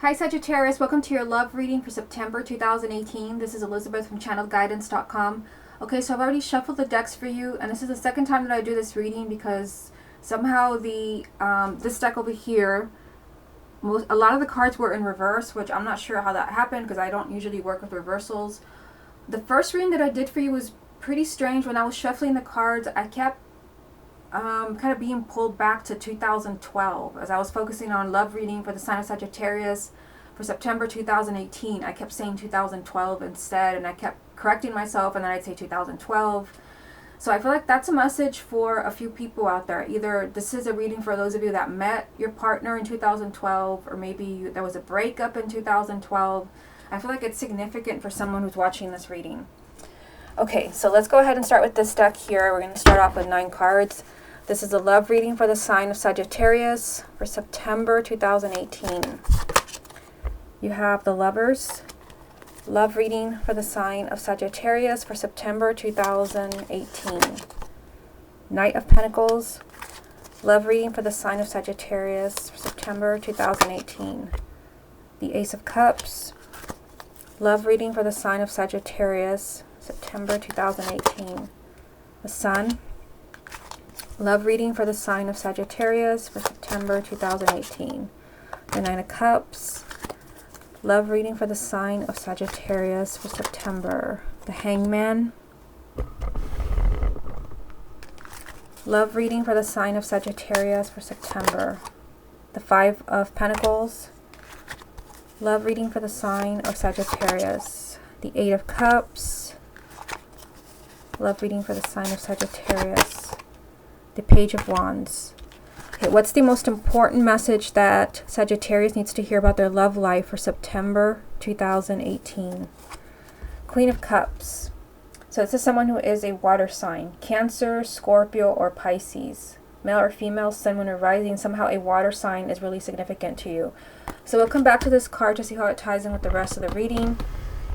Hi Sagittarius, welcome to your love reading for September 2018. This is Elizabeth from channeledguidance.com. Okay, so I've already shuffled the decks for you, and this is the second time that I do this reading because somehow this deck over here, a lot of the cards were in reverse, which I'm not sure how that happened because I don't usually work with reversals. The first reading that I did for you was pretty strange. When I was shuffling the cards, I kept kind of being pulled back to 2012 as I was focusing on love reading for the sign of Sagittarius for September 2018. I kept saying 2012 instead, and I kept correcting myself, and then I'd say 2012. So I feel like that's a message for a few people out there. Either this is a reading for those of you that met your partner in 2012, or maybe there was a breakup in 2012. I feel like it's significant for someone who's watching this reading. Okay, so let's go ahead and start with this deck here. We're going to start off with 9 cards. This is a love reading for the sign of Sagittarius for September 2018. You have the Lovers. Love reading for the sign of Sagittarius for September 2018. Knight of Pentacles. Love reading for the sign of Sagittarius for September 2018. The Ace of Cups. Love reading for the sign of Sagittarius, September 2018. The Sun. Love reading for the sign of Sagittarius for September 2018. The Nine of Cups. Love reading for the sign of Sagittarius for September. The Hangman. Love reading for the sign of Sagittarius for September. The Five of Pentacles. Love reading for the sign of Sagittarius. The Eight of Cups. Love reading for the sign of Sagittarius. The Page of Wands. Okay, what's the most important message that Sagittarius needs to hear about their love life for September 2018? Queen of Cups. So this is someone who is a water sign. Cancer, Scorpio, or Pisces. Male or female, sun, moon, or rising. Somehow a water sign is really significant to you. So we'll come back to this card to see how it ties in with the rest of the reading.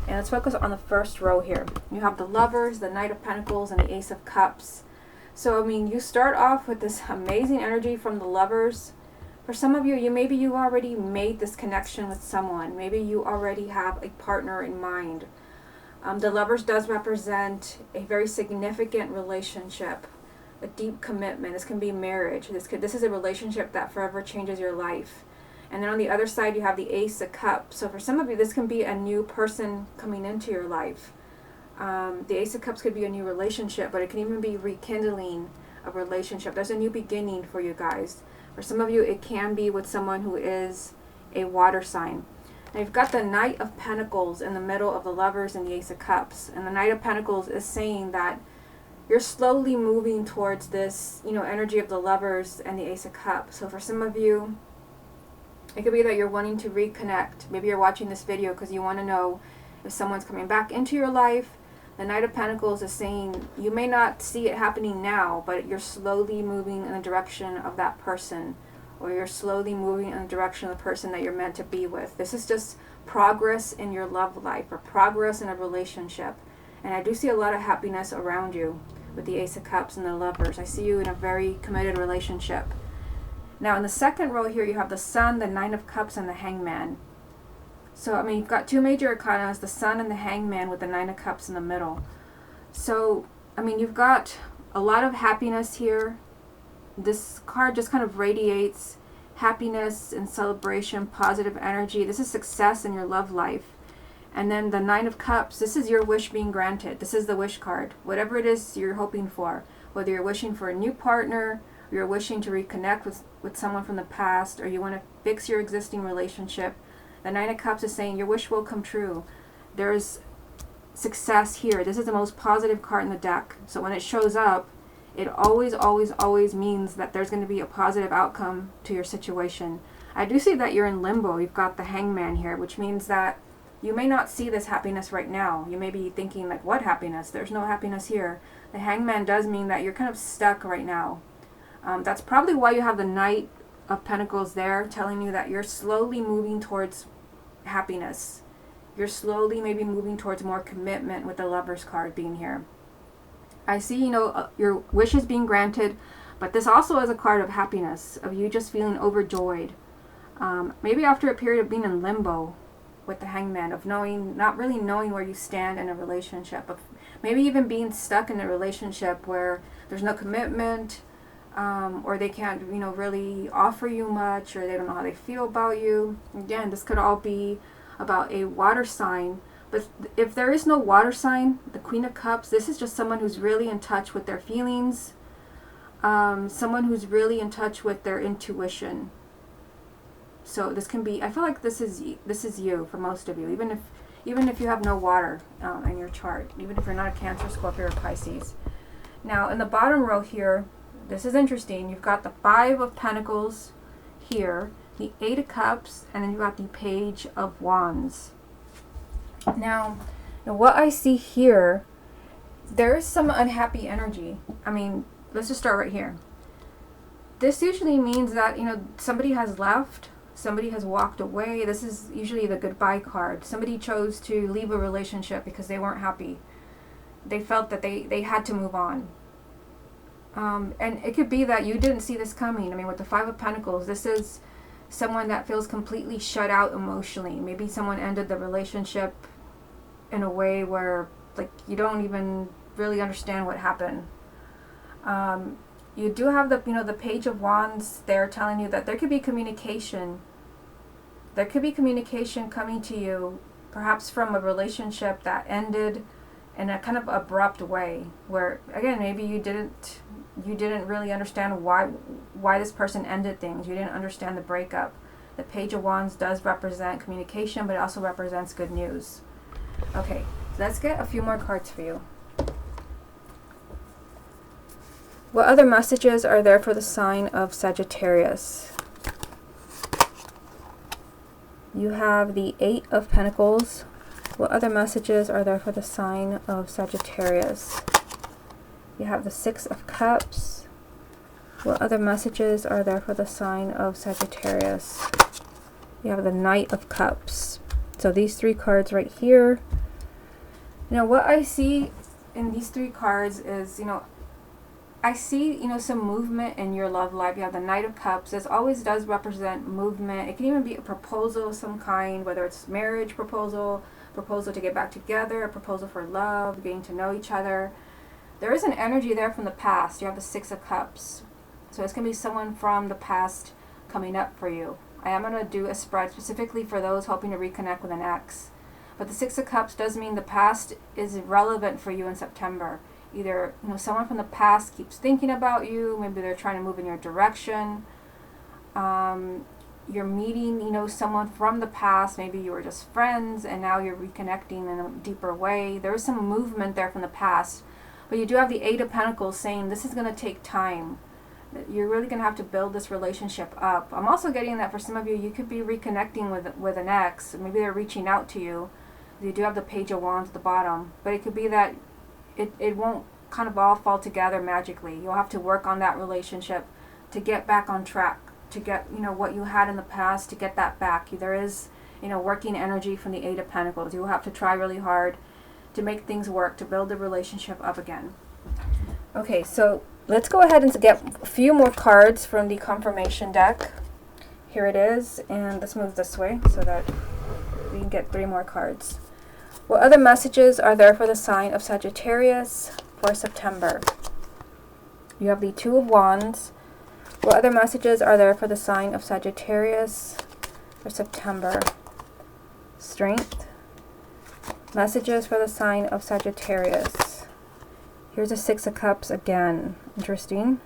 And let's focus on the first row here. You have the Lovers, the Knight of Pentacles, and the Ace of Cups. So, I mean, you start off with this amazing energy from the Lovers. For some of you, maybe you already made this connection with someone. Maybe you already have a partner in mind. The Lovers does represent a very significant relationship, a deep commitment. This can be marriage. This is a relationship that forever changes your life. And then on the other side, you have the Ace of Cups. So for some of you, this can be a new person coming into your life. The Ace of Cups could be a new relationship, but it can even be rekindling a relationship. There's a new beginning for you guys. For some of you, it can be with someone who is a water sign. Now you've got the Knight of Pentacles in the middle of the Lovers and the Ace of Cups. And the Knight of Pentacles is saying that you're slowly moving towards this, energy of the Lovers and the Ace of Cups. So for some of you, it could be that you're wanting to reconnect. Maybe you're watching this video because you want to know if someone's coming back into your life. The Knight of Pentacles is saying you may not see it happening now, but you're slowly moving in the direction of that person, or you're slowly moving in the direction of the person that you're meant to be with. This is just progress in your love life, or progress in a relationship. And I do see a lot of happiness around you with the Ace of Cups and the Lovers. I see you in a very committed relationship. Now in the second row here, you have the Sun, the Nine of Cups, and the Hangman. So, I mean, you've got two major arcanas, the Sun and the Hangman, with the Nine of Cups in the middle. So, I mean, you've got a lot of happiness here. This card just kind of radiates happiness and celebration, positive energy. This is success in your love life. And then the Nine of Cups, this is your wish being granted. This is the wish card. Whatever it is you're hoping for, whether you're wishing for a new partner, or you're wishing to reconnect with someone from the past, or you want to fix your existing relationship, the Nine of Cups is saying your wish will come true. There's success here. This is the most positive card in the deck. So when it shows up, it always, always, always means that there's going to be a positive outcome to your situation. I do see that you're in limbo. You've got the Hangman here, which means that you may not see this happiness right now. You may be thinking, like, what happiness? There's no happiness here. The Hangman does mean that you're kind of stuck right now. That's probably why you have the Knight of Pentacles there, telling you that you're slowly moving towards happiness. You're slowly maybe moving towards more commitment with the Lovers card being here. I see, your wish is being granted, but this also is a card of happiness, of you just feeling overjoyed. Maybe after a period of being in limbo with the Hangman, of not really knowing where you stand in a relationship, of maybe even being stuck in a relationship where there's no commitment, or they can't, really offer you much, or they don't know how they feel about you. Again, this could all be about a water sign. But if there is no water sign, the Queen of Cups, this is just someone who's really in touch with their feelings, someone who's really in touch with their intuition. So this can be, I feel like this is you for most of you, even if you have no water in your chart, even if you're not a Cancer, Scorpio, or Pisces. Now in the bottom row here, this is interesting. You've got the 5 of Pentacles here, the 8 of Cups, and then you've got the Page of Wands. Now what I see here, there is some unhappy energy. I mean, let's just start right here. This usually means that, somebody has left, somebody has walked away. This is usually the goodbye card. Somebody chose to leave a relationship because they weren't happy. They felt that they had to move on. And it could be that you didn't see this coming. I mean, with the 5 of Pentacles, this is someone that feels completely shut out emotionally. Maybe someone ended the relationship in a way where, like, you don't even really understand what happened. You do have the Page of Wands there telling you that there could be communication. There could be communication coming to you, perhaps from a relationship that ended in a kind of abrupt way, where, again, maybe you didn't really understand why this person ended things. You didn't understand the breakup. The Page of Wands does represent communication, but it also represents good news. Okay, so let's get a few more cards for you. What other messages are there for the sign of Sagittarius? You have the 8 of Pentacles. What other messages are there for the sign of Sagittarius? You have the 6 of Cups. What other messages are there for the sign of Sagittarius? You have the Knight of Cups. So these 3 cards right here. What I see in these 3 cards is, I see, some movement in your love life. You have the Knight of Cups. This always does represent movement. It can even be a proposal of some kind, whether it's marriage proposal to get back together, a proposal for love, getting to know each other. There is an energy there from the past. You have the 6 of Cups. So it's going to be someone from the past coming up for you. I am going to do a spread specifically for those hoping to reconnect with an ex. But the 6 of Cups does mean the past is relevant for you in September. Either, someone from the past keeps thinking about you. Maybe they're trying to move in your direction. You're meeting, someone from the past. Maybe you were just friends and now you're reconnecting in a deeper way. There is some movement there from the past. But you do have the 8 of Pentacles saying this is going to take time. You're really going to have to build this relationship up. I'm also getting that for some of you, you could be reconnecting with an ex. Maybe they're reaching out to you. You do have the Page of Wands at the bottom. But it could be that it won't kind of all fall together magically. You'll have to work on that relationship to get back on track, to get, what you had in the past, to get that back. There is, working energy from the 8 of Pentacles. You'll have to try really hard to make things work, to build the relationship up again. Okay, so let's go ahead and get a few more cards from the confirmation deck. Here it is, and let's move this way so that we can get 3 more cards. What other messages are there for the sign of Sagittarius for September? You have the 2 of Wands. What other messages are there for the sign of Sagittarius for September? Strength. Messages for the sign of Sagittarius. Here's a 6 of Cups again. Interesting.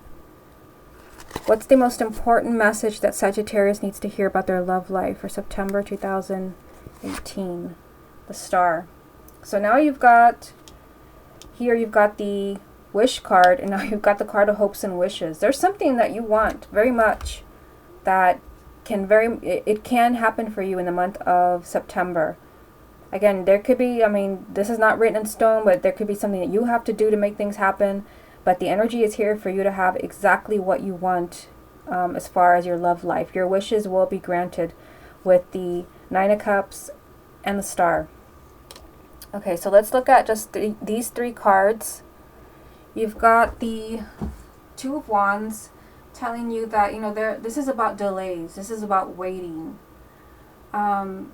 What's the most important message that Sagittarius needs to hear about their love life for September 2018? The Star. So now you've got the Wish card, and now you've got the card of Hopes and Wishes. There's something that you want very much that it can happen for you in the month of September. Again, there could be, this is not written in stone, but there could be something that you have to do to make things happen. But the energy is here for you to have exactly what you want as far as your love life. Your wishes will be granted with the 9 of Cups and the Star. Okay, so let's look at just these 3 cards. You've got the 2 of Wands telling you that, you know, this is about delays. This is about waiting. And,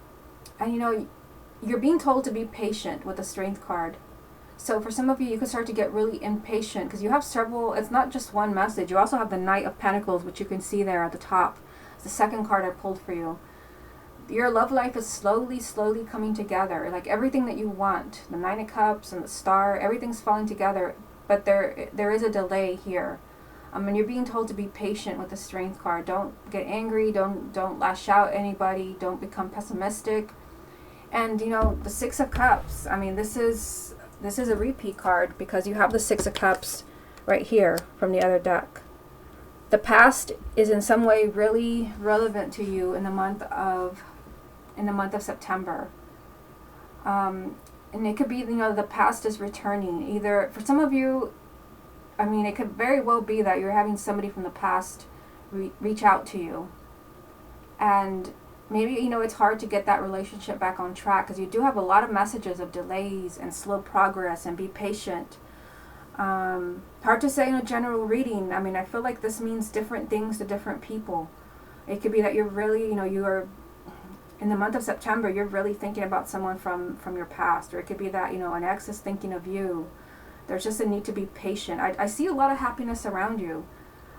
you know, you're being told to be patient with the Strength card. So for some of you, you can start to get really impatient because you have several, it's not just one message. You also have the Knight of Pentacles, which you can see there at the top. It's the second card I pulled for you. Your love life is slowly coming together. Like everything that you want, the Nine of Cups and the Star, everything's falling together. But there is a delay here. And you're being told to be patient with the Strength card. Don't get angry. Don't lash out at anybody. Don't become pessimistic. And, you know, the Six of Cups. I mean, this is a repeat card because you have the Six of Cups right here from the other deck. The past is in some way really relevant to you in the month of September. And it could be, you know, the past is returning. Either for some of you, I mean, it could very well be that you're having somebody from the past reach out to you. And maybe, you know, it's hard to get that relationship back on track because you do have a lot of messages of delays and slow progress and be patient. Hard to say in a general reading. I mean, I feel like this means different things to different people. It could be that you're really, you know, you are in the month of September, you're really thinking about someone from your past. Or it could be that, you know, an ex is thinking of you. There's just a need to be patient. I see a lot of happiness around you.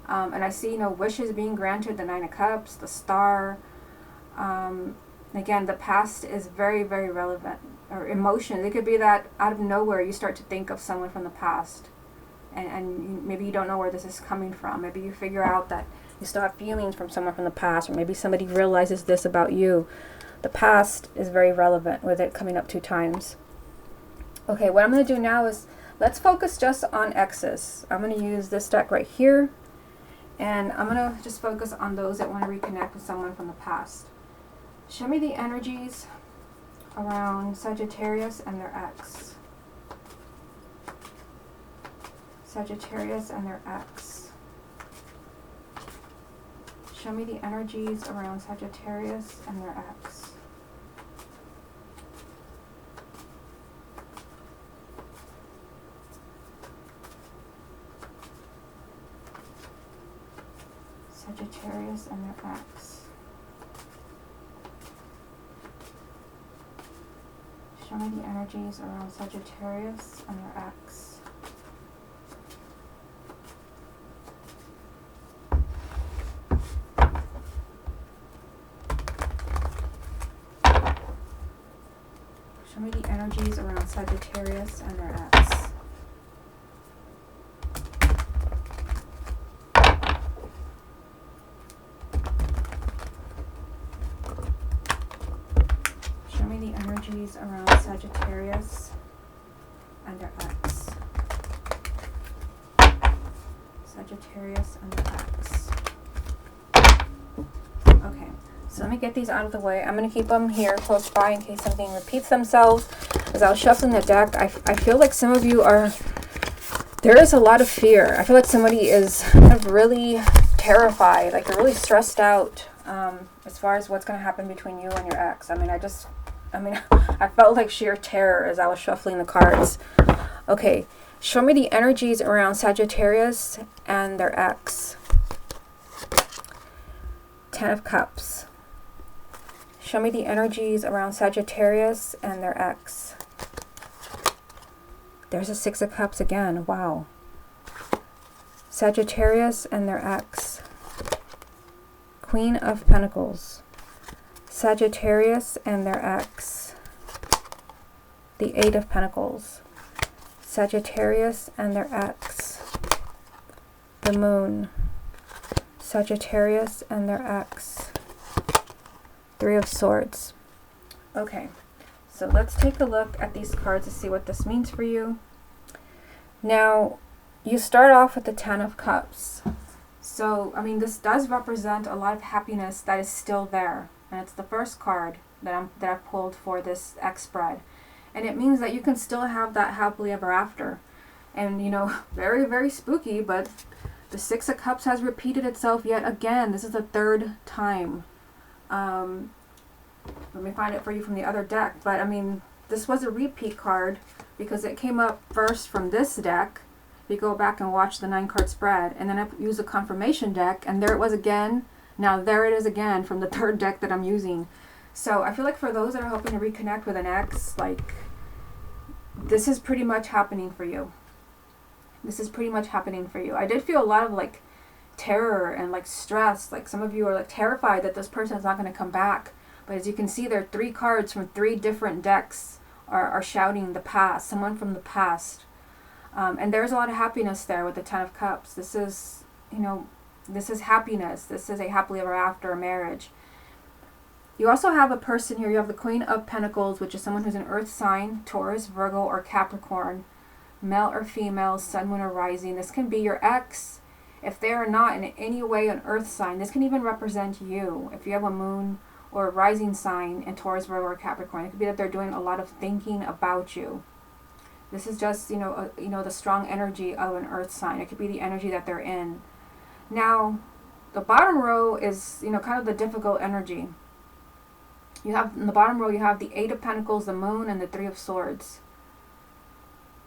And I see, you know, wishes being granted, the Nine of Cups, the Star. Again, the past is very relevant. Or emotions. It could be that out of nowhere you start to think of someone from the past. And maybe you don't know where this is coming from. Maybe you figure out that you still have feelings from someone from the past. Or maybe somebody realizes this about you. The past is very relevant with it coming up 2 times. Okay, what I'm going to do now is let's focus just on exes. I'm going to use this deck right here. And I'm going to just focus on those that want to reconnect with someone from the past. Show me the energies around Sagittarius and their ex. Sagittarius and their ex. Show me the energies around Sagittarius and their ex. Sagittarius and their ex. Show me the energies around Sagittarius and their ex. Show me the energies around Sagittarius and their ex. Show me the energies around Sagittarius and their ex. Sagittarius and their ex. Okay, so let me get these out of the way. I'm going to keep them here close by in case something repeats themselves. As I was shuffling the deck, I feel like some of you there is a lot of fear. I feel like somebody is kind of really terrified, like they're really stressed out as far as what's going to happen between you and your ex. I felt like sheer terror as I was shuffling the cards. Okay, show me the energies around Sagittarius and their ex. 10 of Cups. Show me the energies around Sagittarius and their ex. There's a 6 of Cups again. Wow. Sagittarius and their ex. Queen of Pentacles. Sagittarius and their ex. The 8 of Pentacles. Sagittarius and their ex. The Moon. Sagittarius and their ex. 3 of Swords. Okay, so let's take a look at these cards to see what this means for you. Now, you start off with the 10 of Cups. So, I mean, this does represent a lot of happiness that is still there. And it's the first card that I've pulled for this X spread. And it means that you can still have that happily ever after. And, you know, very spooky, but the 6 of Cups has repeated itself yet again. This is the 3rd time. Let me find it for you from the other deck. But, I mean, this was a repeat card because it came up first from this deck. If you go back and watch the 9-card spread, and then I use a confirmation deck, and there it was again. Now there it is again from the third deck that I'm using. So I feel like for those that are hoping to reconnect with an ex, like, this is pretty much happening for you. This is pretty much happening for you. I did feel a lot of like terror and like stress. Like some of you are like terrified that this person is not going to come back. But as you can see, there are 3 cards from 3 different decks are shouting the past, someone from the past. And there's a lot of happiness there with the 10 of Cups. This is, you know, this is happiness. This is a happily ever after marriage. You also have a person here. You have the Queen of Pentacles, which is someone who's an earth sign, Taurus, Virgo, or Capricorn, male or female, sun, moon, or rising. This can be your ex. If they are not in any way an earth sign, this can even represent you. If you have a moon or a rising sign in Taurus, Virgo, or Capricorn, it could be that they're doing a lot of thinking about you. This is just, the strong energy of an earth sign. It could be the energy that they're in. Now, the bottom row is, kind of the difficult energy. You have, in the bottom row, you have the 8 of Pentacles, the Moon, and the 3 of Swords.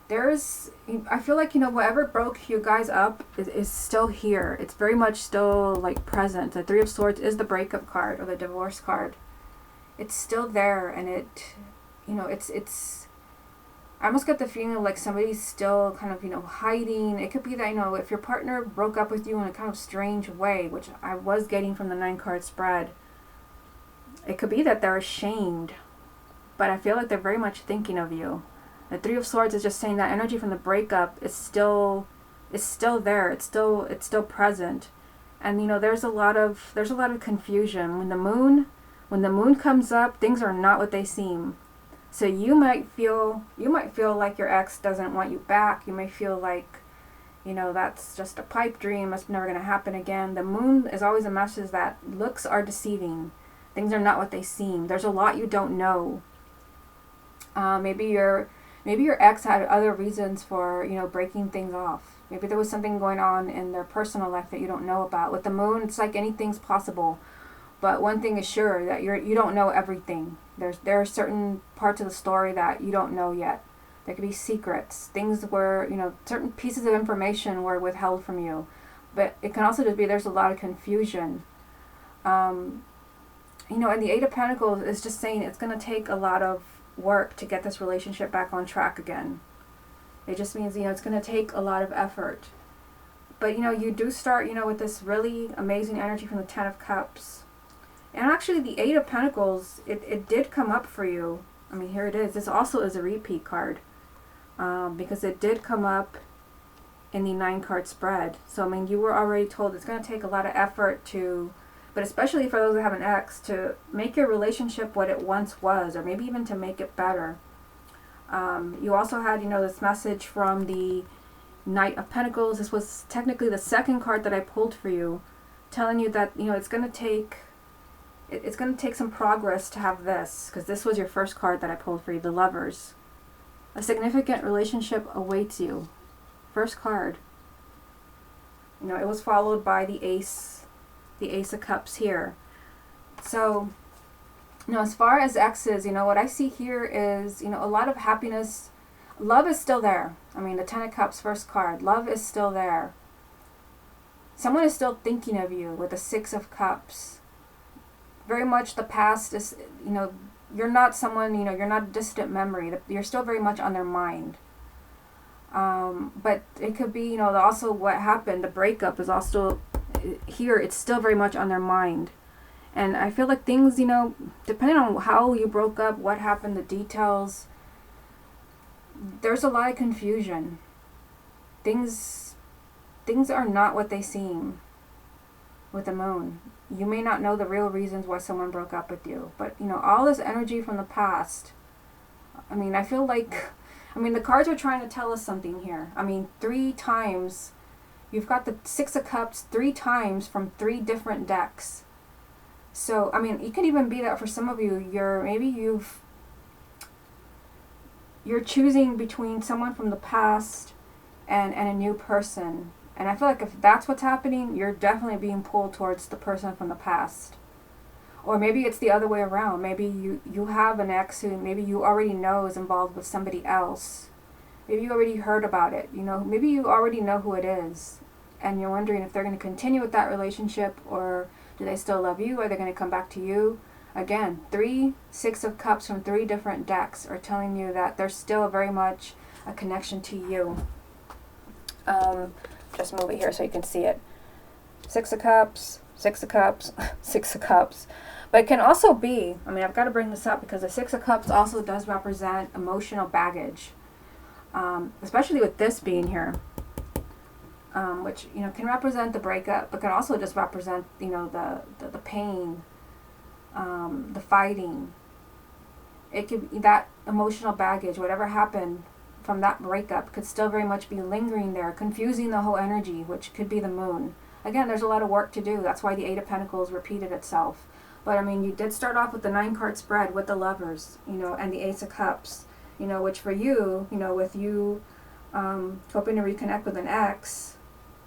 I feel like, whatever broke you guys up is still here. It's very much still, like, present. The 3 of Swords is the breakup card, or the divorce card. It's still there, and it's I almost get the feeling of like somebody's still kind of, hiding. It could be that, if your partner broke up with you in a kind of strange way, which I was getting from the 9-card spread, it could be that they're ashamed, but I feel like they're very much thinking of you. The 3 of Swords is just saying that energy from the breakup is still there. It's still present. And there's a lot of confusion. When the moon comes up, things are not what they seem. So you might feel like your ex doesn't want you back. You may feel like, that's just a pipe dream. It's never going to happen again. The moon is always a message that looks are deceiving. Things are not what they seem. There's a lot you don't know. Maybe your ex had other reasons for, breaking things off. Maybe there was something going on in their personal life that you don't know about. With the moon, it's like anything's possible. But one thing is sure, that you don't know everything. There are certain parts of the story that you don't know yet. There could be secrets, things where, certain pieces of information were withheld from you. But it can also just be there's a lot of confusion. And the 8 of Pentacles is just saying it's going to take a lot of work to get this relationship back on track again. It just means, it's going to take a lot of effort. But, you do start, with this really amazing energy from the 10 of Cups. And actually the 8 of Pentacles, it did come up for you. I mean, here it is. This also is a repeat card. Because it did come up in the 9-card spread. So, I mean, you were already told it's going to take a lot of effort but especially for those that have an ex, to make your relationship what it once was, or maybe even to make it better. You also had, this message from the Knight of Pentacles. This was technically the second card that I pulled for you, telling you that, it's going to take some progress to have this, because this was your first card that I pulled for you, the Lovers. A significant relationship awaits you. First card. It was followed by the Ace of Cups here. So, as far as exes, what I see here is, a lot of happiness. Love is still there. I mean, the 10 of Cups, first card. Love is still there. Someone is still thinking of you with the 6 of Cups. Very much the past is, you're not someone, you're not a distant memory. You're still very much on their mind. But it could be, also what happened. The breakup is also here. It's still very much on their mind. And I feel like things, depending on how you broke up, what happened, the details, there's a lot of confusion. Things are not what they seem with the moon. You may not know the real reasons why someone broke up with you, but all this energy from the past. I mean, I feel like, the cards are trying to tell us something here. 3 times, you've got the 6 of Cups 3 times from 3 different decks. So, it could even be that for some of you, you're choosing between someone from the past and a new person. And I feel like if that's what's happening, you're definitely being pulled towards the person from the past. Or maybe it's the other way around. Maybe you have an ex who maybe you already know is involved with somebody else. Maybe you already heard about it. You know, maybe you already know who it is, and you're wondering if they're going to continue with that relationship, or do they still love you? Are they going to come back to you? Again, 3 Six of Cups from 3 different decks are telling you that there's still very much a connection to you. Just move it here so you can see it. 6 of Cups, 6 of Cups, 6 of Cups. But it can also be, I mean, I've got to bring this up because the 6 of Cups also does represent emotional baggage. Especially with this being here. Which, you know, can represent the breakup, but can also just represent, you know, the pain, the fighting. It could be that emotional baggage, whatever happened from that breakup could still very much be lingering there, confusing the whole energy, which could be the moon. Again, there's a lot of work to do. That's why the 8 of Pentacles repeated itself. But I mean, you did start off with the 9-card spread with the Lovers, you know, and the Ace of Cups, you know, which for you, you know, with you hoping to reconnect with an ex,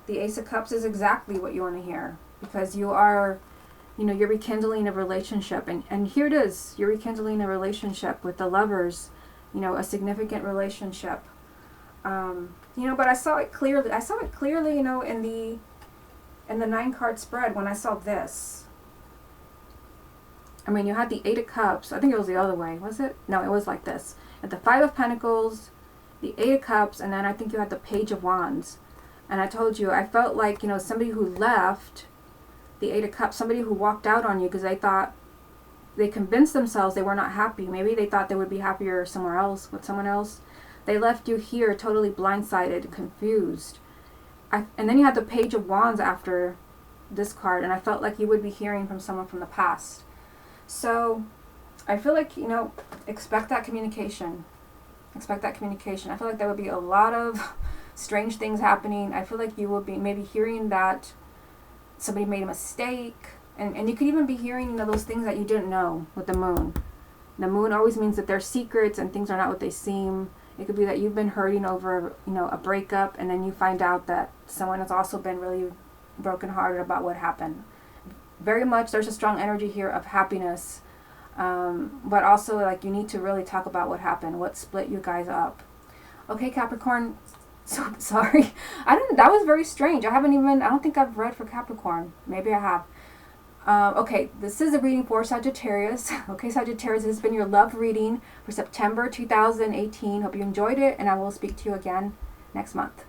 the Ace of Cups is exactly what you want to hear, because you are, you know, you're rekindling a relationship, and here it is, you're rekindling a relationship with the Lovers, you know, a significant relationship, you know, but I saw it clearly, you know, in the 9-card spread when I saw this. I mean, you had the 8 of Cups, I think it was the other way, was it? No, it was like this. At the 5 of Pentacles, the 8 of Cups, and then I think you had the Page of Wands. And I told you, I felt like, you know, somebody who left, the 8 of Cups, somebody who walked out on you because they thought, they convinced themselves they were not happy. Maybe they thought they would be happier somewhere else, with someone else. They left you here totally blindsided, confused. And then you had the Page of Wands after this card, and I felt like you would be hearing from someone from the past. So I feel like, you know, expect that communication. Expect that communication. I feel like there would be a lot of strange things happening. I feel like you will be maybe hearing that somebody made a mistake. And you could even be hearing, you know, those things that you didn't know with the moon. The moon always means that there's secrets and things are not what they seem. It could be that you've been hurting over, you know, a breakup, and then you find out that someone has also been really brokenhearted about what happened. Very much there's a strong energy here of happiness. But also, like, you need to really talk about what happened, what split you guys up. Okay, Capricorn, so sorry. That was very strange. I don't think I've read for Capricorn. Maybe I have. Okay, this is a reading for Sagittarius. Okay, Sagittarius, this has been your love reading for September 2018. Hope you enjoyed it, and I will speak to you again next month.